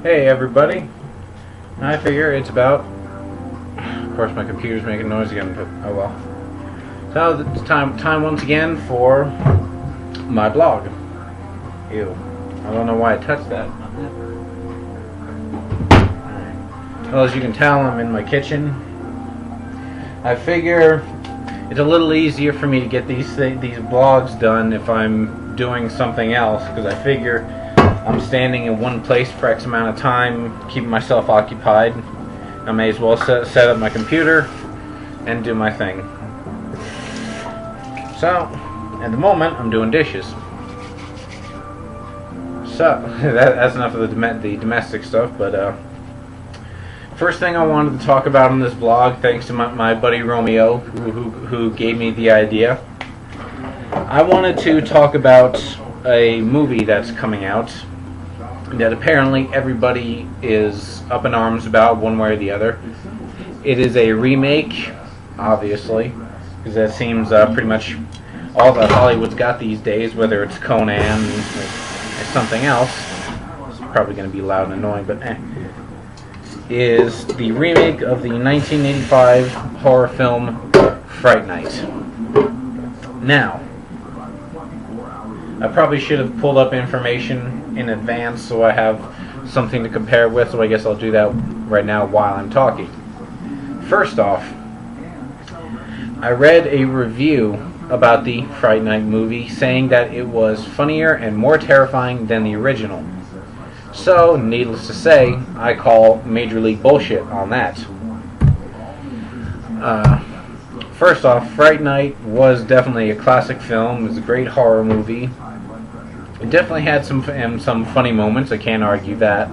Hey everybody, I figure it's about, of course my computer's making noise again, but oh well. So it's time once again for my blog. Ew, I don't know why I touched that. Well, as you can tell, I'm in my kitchen. I figure it's a little easier for me to get these blogs done if I'm doing something else, because I figure I'm standing in one place for X amount of time, keeping myself occupied. I may as well set up my computer and do my thing. So, at the moment, I'm doing dishes. So, that's enough of the domestic stuff, but first thing I wanted to talk about on this blog, thanks to my buddy Romeo, who gave me the idea. I wanted to talk about a movie that's coming out that apparently everybody is up in arms about one way or the other. It is a remake, obviously, because that seems pretty much all that Hollywood's got these days, whether it's Conan or something else. It's probably going to be loud and annoying, but is the remake of the 1985 horror film Fright Night. Now, I probably should have pulled up information in advance so I have something to compare with, so I guess I'll do that right now while I'm talking. First off, I read a review about the Fright Night movie saying that it was funnier and more terrifying than the original. So, needless to say, I call major league bullshit on that. First off, Fright Night was definitely a classic film. It was a great horror movie. It definitely had some funny moments, I can't argue that.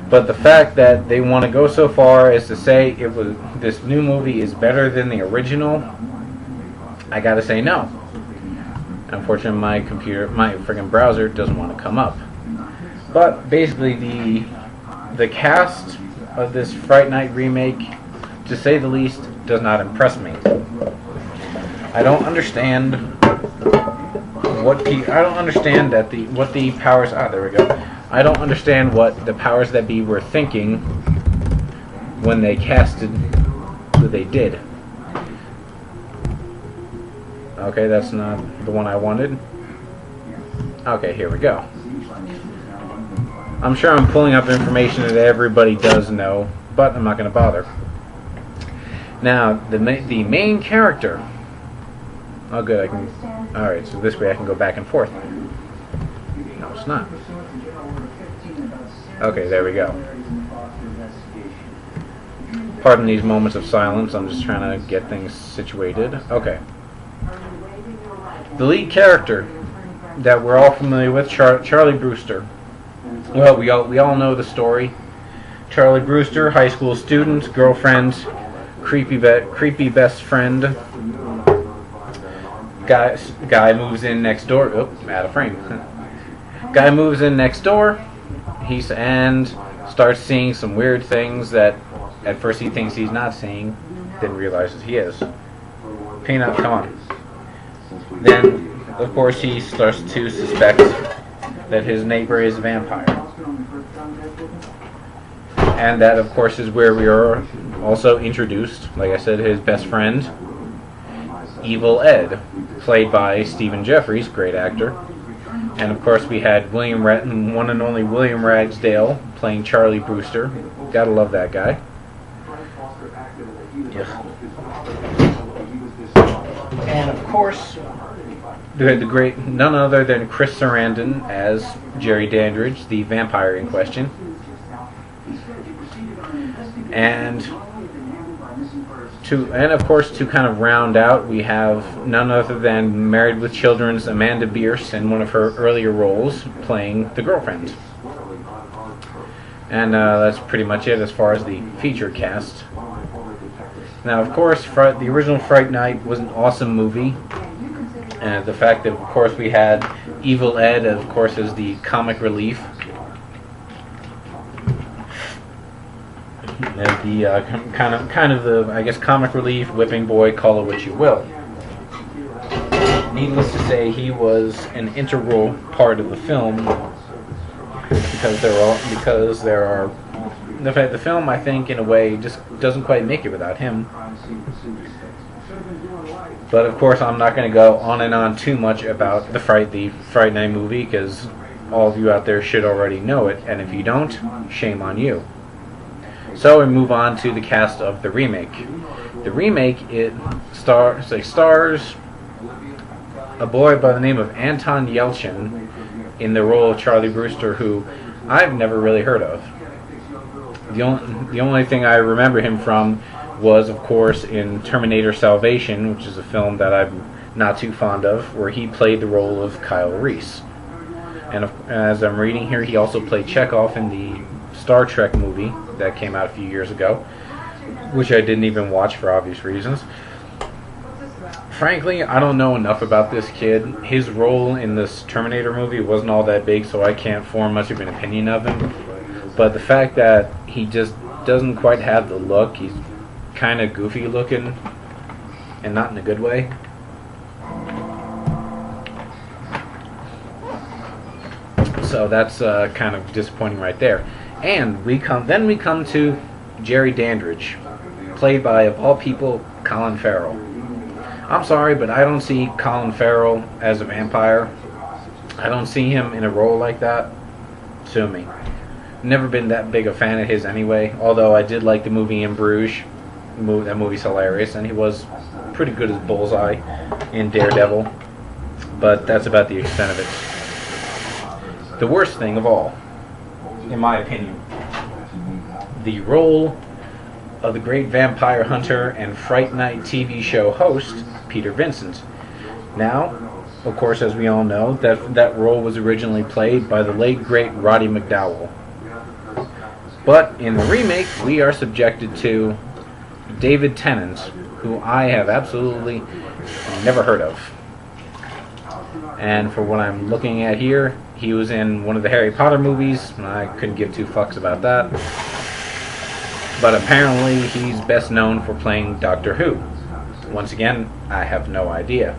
But the fact that they want to go so far as to say this new movie is better than the original, I gotta say no. Unfortunately, my friggin' browser doesn't want to come up. But basically, the cast of this Fright Night remake, to say the least, does not impress me. I don't understand what the powers. There we go. I don't understand what the powers that be were thinking when they casted who they did. Okay, that's not the one I wanted. Okay, here we go. I'm sure I'm pulling up information that everybody does know, but I'm not going to bother. Now, the main character. Oh, good. Alright, so this way I can go back and forth. No, it's not. Okay, there we go. Pardon these moments of silence. I'm just trying to get things situated. Okay. The lead character that we're all familiar with, Charlie Brewster. Well, we all know the story. Charlie Brewster, high school student, girlfriend, creepy best friend. Guy moves in next door. Oh, out of frame. Guy moves in next door. And starts seeing some weird things that at first he thinks he's not seeing, then realizes he is. Peanut, come on. Then, of course, he starts to suspect that his neighbor is a vampire. And that, of course, is where we are also introduced, like I said, his best friend, Evil Ed, played by Stephen Jeffries, great actor. And, of course, we had one and only William Ragsdale playing Charlie Brewster. Gotta love that guy. Yeah. And, of course, we had the great, none other than Chris Sarandon as Jerry Dandridge, the vampire in question. And of course, to kind of round out, we have none other than Married with Children's Amanda Bierce in one of her earlier roles, playing the girlfriend. And that's pretty much it as far as the feature cast. Now, of course, the original Fright Night was an awesome movie. And the fact that, of course, we had Evil Ed, of course, as the comic relief. As the kind of the, I guess, comic relief, whipping boy, call it what you will. Needless to say, he was an integral part of the film because there are the film, I think, in a way just doesn't quite make it without him. But of course, I'm not going to go on and on too much about the Fright Night movie, because all of you out there should already know it, and if you don't, shame on you. So we move on to the cast of the remake. The remake stars a boy by the name of Anton Yelchin in the role of Charlie Brewster, who I've never really heard of. The only thing I remember him from was, of course, in Terminator Salvation, which is a film that I'm not too fond of, where he played the role of Kyle Reese. And as I'm reading here, he also played Chekhov in the Star Trek movie that came out a few years ago, which I didn't even watch for obvious reasons. Frankly, I don't know enough about this kid. His role in this Terminator movie wasn't all that big, so I can't form much of an opinion of him. But the fact that he just doesn't quite have the look, he's kind of goofy looking, and not in a good way. So that's kind of disappointing right there. And we come to Jerry Dandridge, played by, of all people, Colin Farrell. I'm sorry, but I don't see Colin Farrell as a vampire. I don't see him in a role like that. Sue me. Never been that big a fan of his anyway, although I did like the movie In Bruges. That movie's hilarious, and he was pretty good as Bullseye in Daredevil, but that's about the extent of it. The worst thing of all, in my opinion, the role of the great vampire hunter and Fright Night TV show host, Peter Vincent. Now, of course, as we all know, that role was originally played by the late, great Roddy McDowall. But in the remake, we are subjected to David Tennant, who I have absolutely never heard of. And for what I'm looking at here, he was in one of the Harry Potter movies, and I couldn't give two fucks about that. But apparently he's best known for playing Doctor Who. Once again, I have no idea.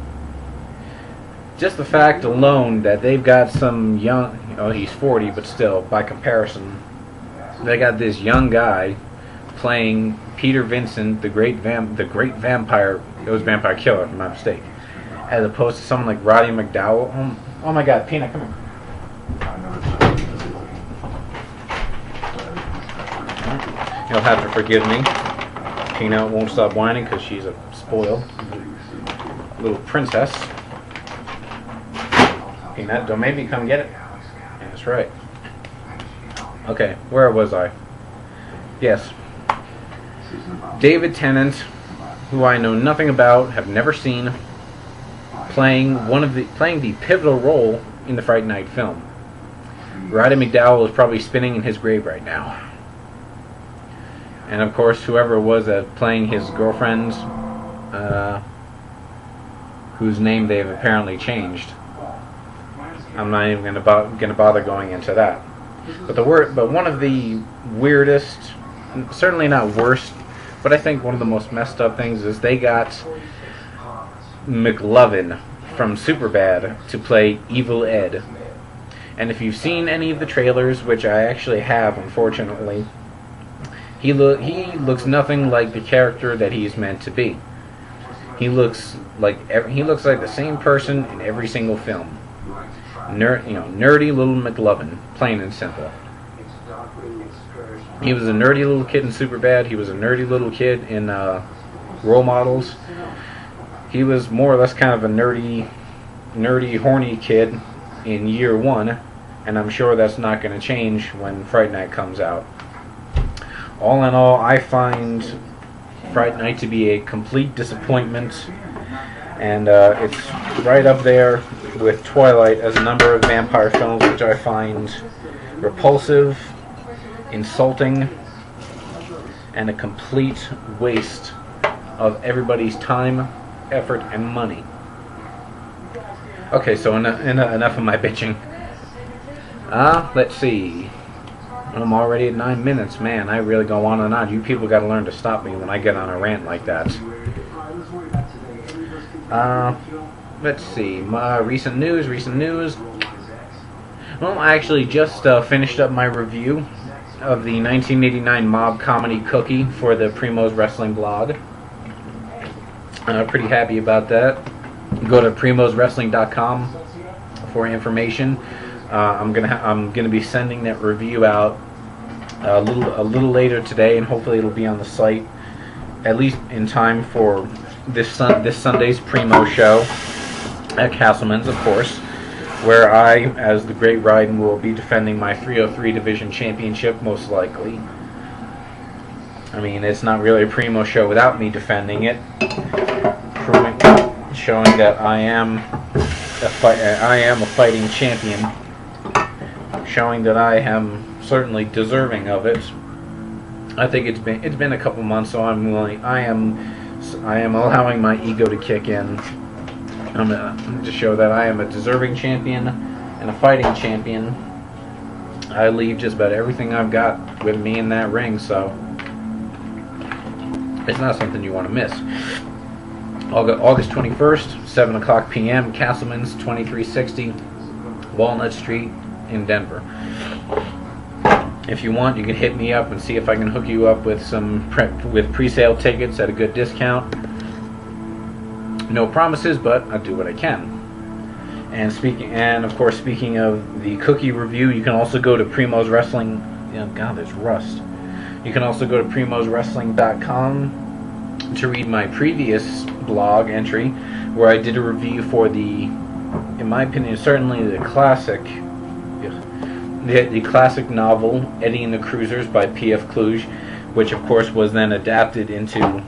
Just the fact alone that they've got some young, he's 40, but still, by comparison, they got this young guy playing Peter Vincent, the great vampire. It was vampire killer, if I'm not mistaken, as opposed to someone like Roddy McDowall. Oh my God, Peanut, come here. You'll have to forgive me. Peanut won't stop whining because she's a spoiled little princess. Peanut, don't make me come get it. Yeah, that's right. Okay, where was I? Yes. David Tennant, who I know nothing about, have never seen, playing the pivotal role in the Fright Night film. Roddy McDowall is probably spinning in his grave right now. And of course, whoever it was that playing his girlfriend, whose name they've apparently changed. I'm not even going to bother going into that. But one of the weirdest, certainly not worst, but I think one of the most messed up things is they got McLovin from Superbad to play Evil Ed. And if you've seen any of the trailers, which I actually have, unfortunately, he looks nothing like the character that he's meant to be. He looks like the same person in every single film. Nerdy little McLovin, plain and simple. He was a nerdy little kid in Superbad. He was a nerdy little kid in Role Models. He was more or less kind of a nerdy, horny kid in year one, and I'm sure that's not going to change when Fright Night comes out. All in all, I find Fright Night to be a complete disappointment, and it's right up there with Twilight as a number of vampire films which I find repulsive, insulting, and a complete waste of everybody's time, effort, and money. Okay, so enough of my bitching. Let's see. I'm already at 9 minutes. Man, I really go on and on. You people got to learn to stop me when I get on a rant like that. Let's see. Recent news. Well, I actually just finished up my review of the 1989 mob comedy Cookie for the Primo's Wrestling blog. Pretty happy about that. Go to primoswrestling.com for information. I'm gonna be sending that review out a little later today, and hopefully it'll be on the site at least in time for this Sunday's Primo show at Castleman's, of course, where I, as the Great Ronin, will be defending my 303 Division Championship, most likely. I mean, it's not really a Primo show without me defending it, showing that I am a fighting champion, showing that I am certainly deserving of it. I think it's been a couple months, so I am allowing my ego to kick in. To show that I am a deserving champion and a fighting champion. I leave just about everything I've got with me in that ring, so it's not something you want to miss. August 21st, 7 o'clock p.m., Castleman's, 2360 Walnut Street in Denver. If you want, you can hit me up and see if I can hook you up with with pre-sale tickets at a good discount. No promises, but I'll do what I can. And of course, speaking of the Cookie review, you can also go to Primo's Wrestling. God, there's rust. You can also go to primoswrestling.com to read my previous blog entry, where I did a review for in my opinion, certainly the classic novel Eddie and the Cruisers by P.F. Kluge, which of course was then adapted into.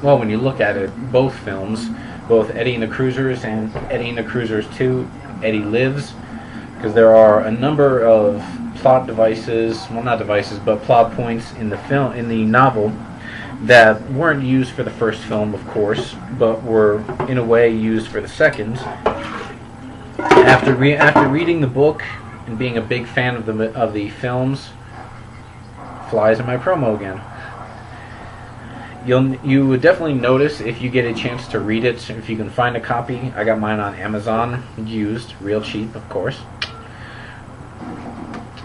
Well, when you look at it, both films, both Eddie and the Cruisers and Eddie and the Cruisers 2, Eddie Lives, because there are a number of plot devices, well, not devices, but plot points in the novel that weren't used for the first film, of course, but were in a way used for the second. After reading the book and being a big fan of the films, flies in my promo again. You would definitely notice if you get a chance to read it, if you can find a copy. I got mine on Amazon, used, real cheap, of course.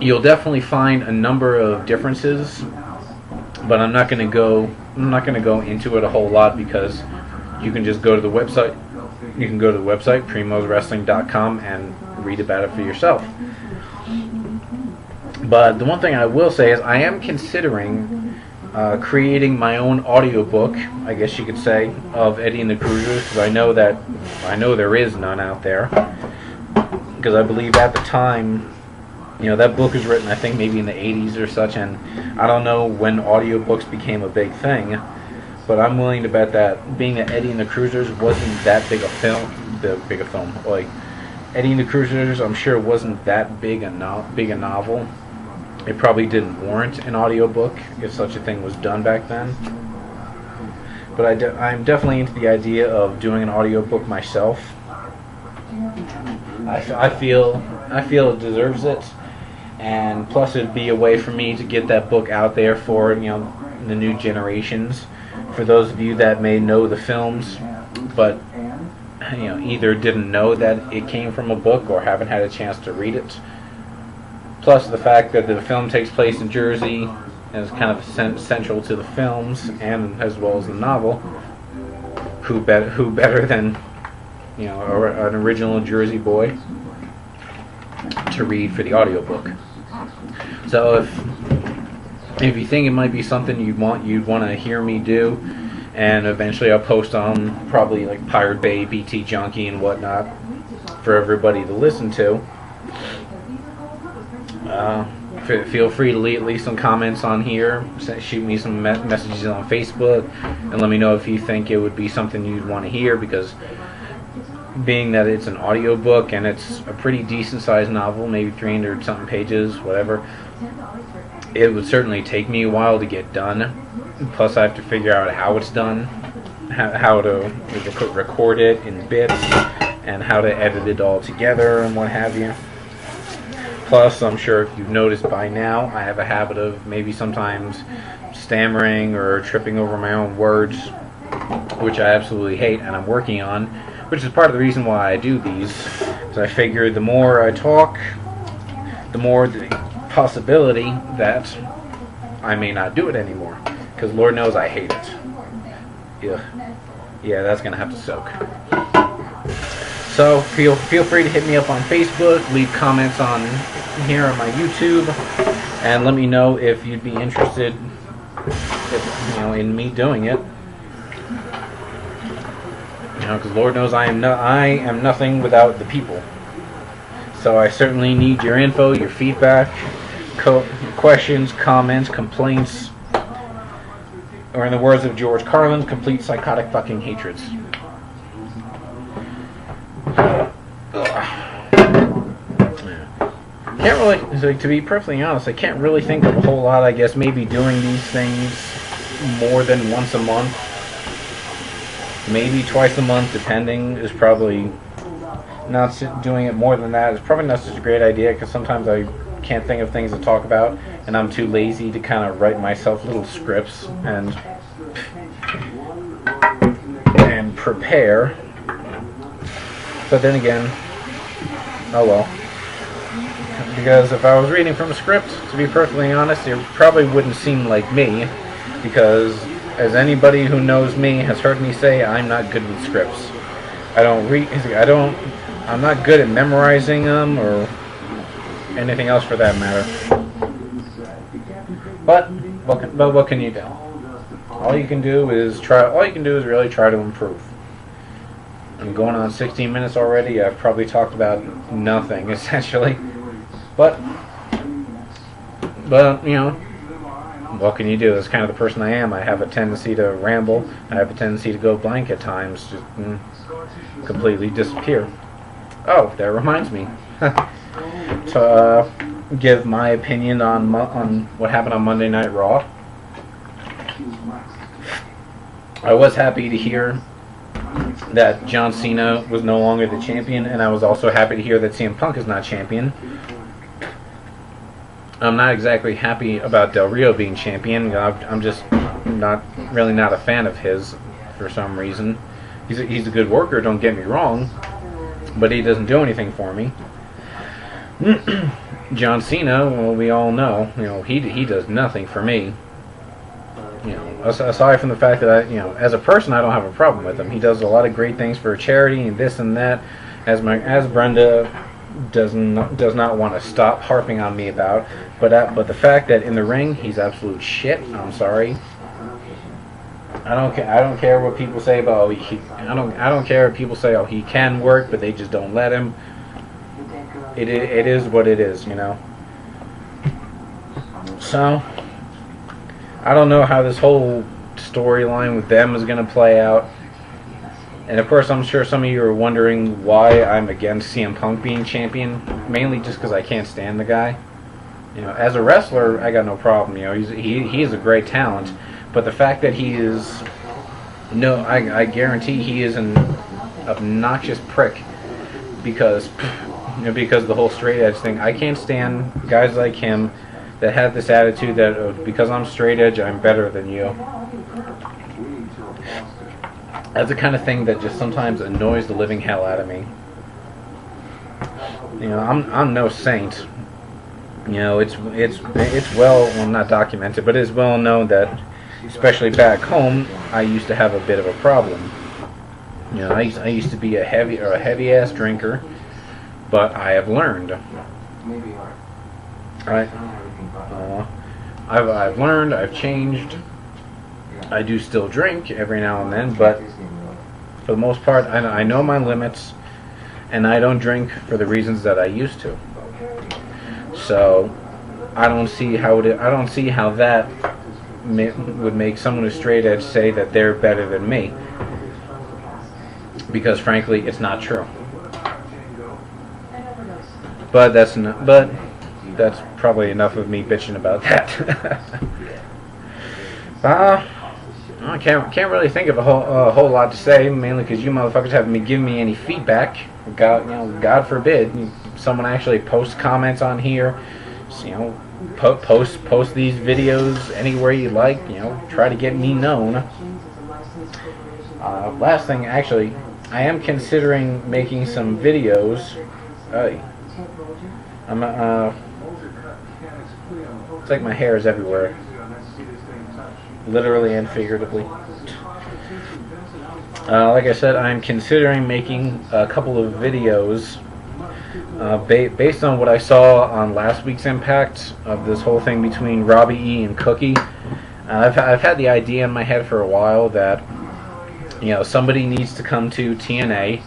You'll definitely find a number of differences, but I'm not going to go into it a whole lot, because you can just go to the website. You can go to the website primoswrestling.com and read about it for yourself. But the one thing I will say is I am considering creating my own audiobook, I guess you could say, of Eddie and the Cruisers, because I know there is none out there. Because I believe at the time, that book was written, I think maybe in the 80s or such, and I don't know when audiobooks became a big thing, but I'm willing to bet that being that Eddie and the Cruisers wasn't that big a film, like Eddie and the Cruisers, I'm sure wasn't that big a novel. It probably didn't warrant an audiobook if such a thing was done back then. But I'm definitely into the idea of doing an audiobook myself. I feel it deserves it, and plus it'd be a way for me to get that book out there for the new generations. For those of you that may know the films, but either didn't know that it came from a book or haven't had a chance to read it. Plus the fact that the film takes place in Jersey and is kind of central to the films and as well as the novel. Who better than an original Jersey boy to read for the audiobook? So if you think it might be something you'd want to hear me do, and eventually I'll post on probably like Pirate Bay, BT Junkie, and whatnot for everybody to listen to. Feel free to leave some comments on here, shoot me some messages on Facebook, and let me know if you think it would be something you'd want to hear, because being that it's an audiobook and it's a pretty decent sized novel, maybe 300 something pages, whatever, it would certainly take me a while to get done. Plus I have to figure out how it's done, how to record it in bits, and how to edit it all together and what have you. Plus, I'm sure if you've noticed by now, I have a habit of maybe sometimes stammering or tripping over my own words, which I absolutely hate and I'm working on, which is part of the reason why I do these So I figured the more I talk, the more the possibility that I may not do it anymore. Because Lord knows I hate it. Yeah, that's going to have to soak. So feel free to hit me up on Facebook, leave comments on here on my YouTube, and let me know if you'd be interested in me doing it. Because Lord knows I am nothing without the people. So I certainly need your info, your feedback, questions, comments, complaints, or in the words of George Carlin, complete psychotic fucking hatreds. Can't really, to be perfectly honest, I can't really think of a whole lot. I guess maybe doing these things more than once a month, maybe twice a month, depending, is probably not doing it more than that. Is probably not such a great idea because sometimes I can't think of things to talk about, and I'm too lazy to kind of write myself little scripts and prepare. But then again, oh well. Because if I was reading from a script, to be perfectly honest, it probably wouldn't seem like me. Because as anybody who knows me has heard me say, I'm not good with scripts. I'm not good at memorizing them or anything else for that matter. But what can you do? All you can do is really try to improve. I'm going on 16 minutes already. I've probably talked about nothing essentially. But what can you do? That's kind of the person I am. I have a tendency to ramble. I have a tendency to go blank at times, just completely disappear. Oh, that reminds me. To give my opinion on what happened on Monday Night Raw. I was happy to hear that John Cena was no longer the champion, and I was also happy to hear that CM Punk is not champion. I'm not exactly happy about Del Rio being champion. I'm just not a fan of his for some reason. He's a good worker, don't get me wrong, but he doesn't do anything for me. John Cena, well, we all know, he does nothing for me. Aside from the fact that as a person, I don't have a problem with him. He does a lot of great things for charity and this and that. As Brenda does not want to stop harping on me about, but the fact that in the ring he's absolute shit. I'm sorry. I don't care what people say about. I don't care if people say, oh, he can work, but they just don't let him. It is what it is, So I don't know how this whole storyline with them is going to play out. And of course, I'm sure some of you are wondering why I'm against CM Punk being champion. Mainly just because I can't stand the guy. As a wrestler, I got no problem. He is a great talent. But the fact that he is, I guarantee he is an obnoxious prick. Because of the whole straight edge thing. I can't stand guys like him that have this attitude that because I'm straight edge, I'm better than you. That's the kind of thing that just sometimes annoys the living hell out of me. I'm no saint. It's well not documented, but it's well known that, especially back home, I used to have a bit of a problem. I used to be a heavy ass drinker, but I have learned. I've learned. I've changed. I do still drink every now and then, but for the most part, I know my limits, and I don't drink for the reasons that I used to. So I don't see how that would make someone who's straight edge say that they're better than me, because frankly, it's not true. But that's probably enough of me bitching about that. I can't really think of a whole lot to say, mainly because you motherfuckers haven't been giving me any feedback. God forbid someone actually posts comments on here. So, post these videos anywhere you like. Try to get me known. Last thing, actually, I am considering making some videos Hey, I'm it's like my hair is everywhere, literally and figuratively. Like I said, I'm considering making a couple of videos based on what I saw on last week's Impact of this whole thing between Robbie E and Cookie. I've had the idea in my head for a while that, you know, somebody needs to come to TNA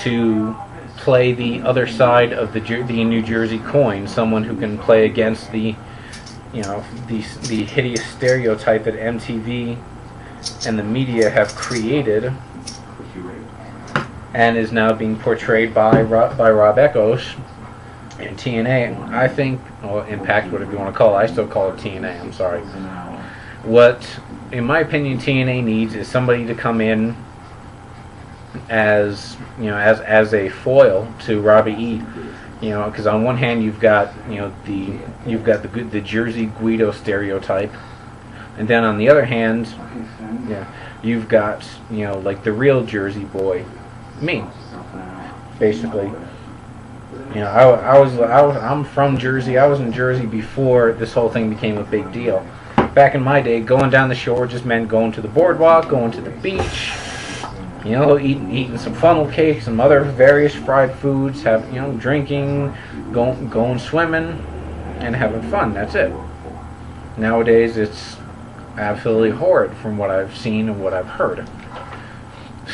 to play the other side of the New Jersey coin. Someone who can play against the, you know, the hideous stereotype that MTV and the media have created, and is now being portrayed by Rob Echoes in TNA. I think, well, Impact, whatever you want to call it. I still call it TNA. I'm sorry. What, in my opinion, TNA needs is somebody to come in as, you know, as a foil to Robbie E. You know, because on one hand you've got, you know, the Jersey Guido stereotype, and then on the other hand, yeah, you've got, you know, like the real Jersey boy, me, basically. You know, I'm from Jersey. I was in Jersey before this whole thing became a big deal. Back in my day, going down the shore just meant going to the boardwalk, going to the beach, you know, eating some funnel cake, some other various fried foods, you know, drinking, going swimming, and having fun. That's it. Nowadays, it's absolutely horrid from what I've seen and what I've heard.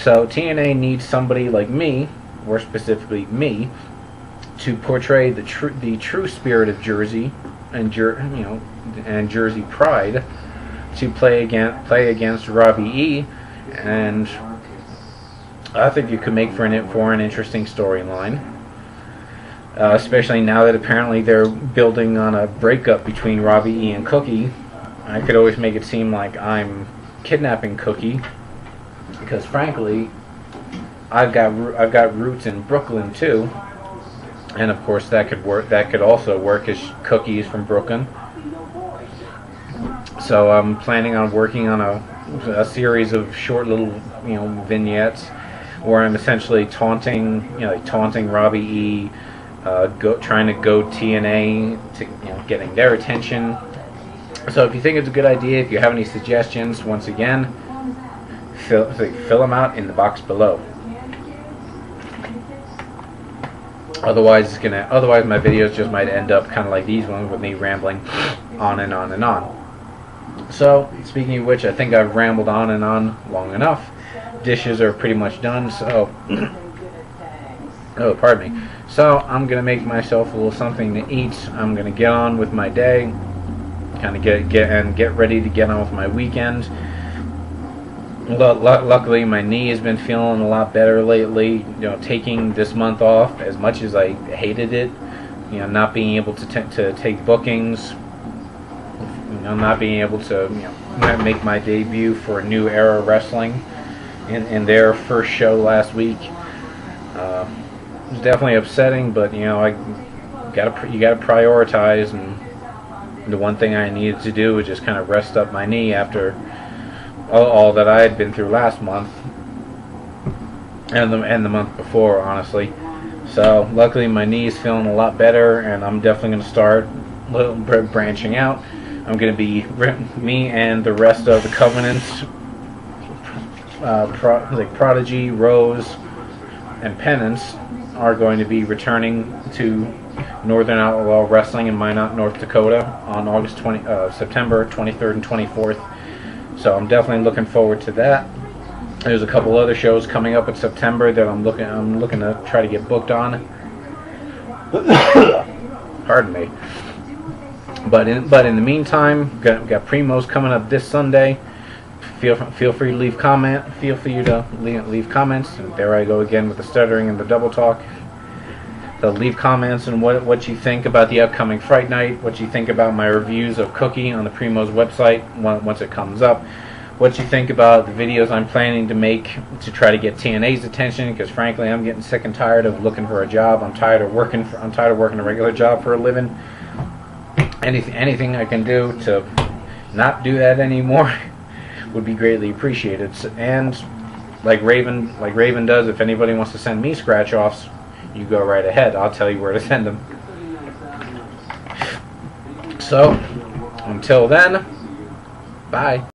So TNA needs somebody like me, or specifically me, to portray the true spirit of Jersey and and Jersey pride, to play against Robbie E, and I think you could make for an interesting storyline, especially now that apparently they're building on a breakup between Robbie E and Cookie. I could always make it seem like I'm kidnapping Cookie, because frankly, I've got roots in Brooklyn too, and of course that could work. That could also work, as Cookie is from Brooklyn. So I'm planning on working on a series of short little, you know, vignettes where I'm essentially taunting Robbie E, trying to go TNA to, you know, getting their attention. So if you think it's a good idea, if you have any suggestions, once again, fill them out in the box below. Otherwise my videos just might end up kind of like these ones, with me rambling on and on and on. So, speaking of which, I think I've rambled on and on long enough. Dishes are pretty much done, so oh, pardon me. So I'm gonna make myself a little something to eat. I'm gonna get on with my day, kind of get ready to get on with my weekend. Luckily, my knee has been feeling a lot better lately. You know, taking this month off, as much as I hated it, you know, not being able to take bookings, you know, not being able to, you know, make my debut for New Era Wrestling in their first show last week. It was definitely upsetting, but you know, you gotta prioritize, and the one thing I needed to do was just kind of rest up my knee after all that I had been through last month and the month before, honestly. So luckily my knee is feeling a lot better, and I'm definitely going to start branching out. I'm going to be, me and the rest of the Covenants, like Prodigy, Rose, and Penance, are going to be returning to Northern Outlaw Wrestling in Minot, North Dakota on September 23rd and 24th. So I'm definitely looking forward to that. There's a couple other shows coming up in September that I'm looking to try to get booked on. Pardon me. But in the meantime, got Primos coming up this Sunday. Feel free to leave comment. Feel free to leave comments. And there I go again with the stuttering and the double talk. So leave comments on what you think about the upcoming Fright Night, what you think about my reviews of Cookie on the Primos website once it comes up, what you think about the videos I'm planning to make to try to get TNA's attention, because frankly I'm getting sick and tired of looking for a job. I'm tired of working a regular job for a living. Anything I can do to not do that anymore would be greatly appreciated. And like Raven does, if anybody wants to send me scratch offs, you go right ahead. I'll tell you where to send them. So, until then, bye.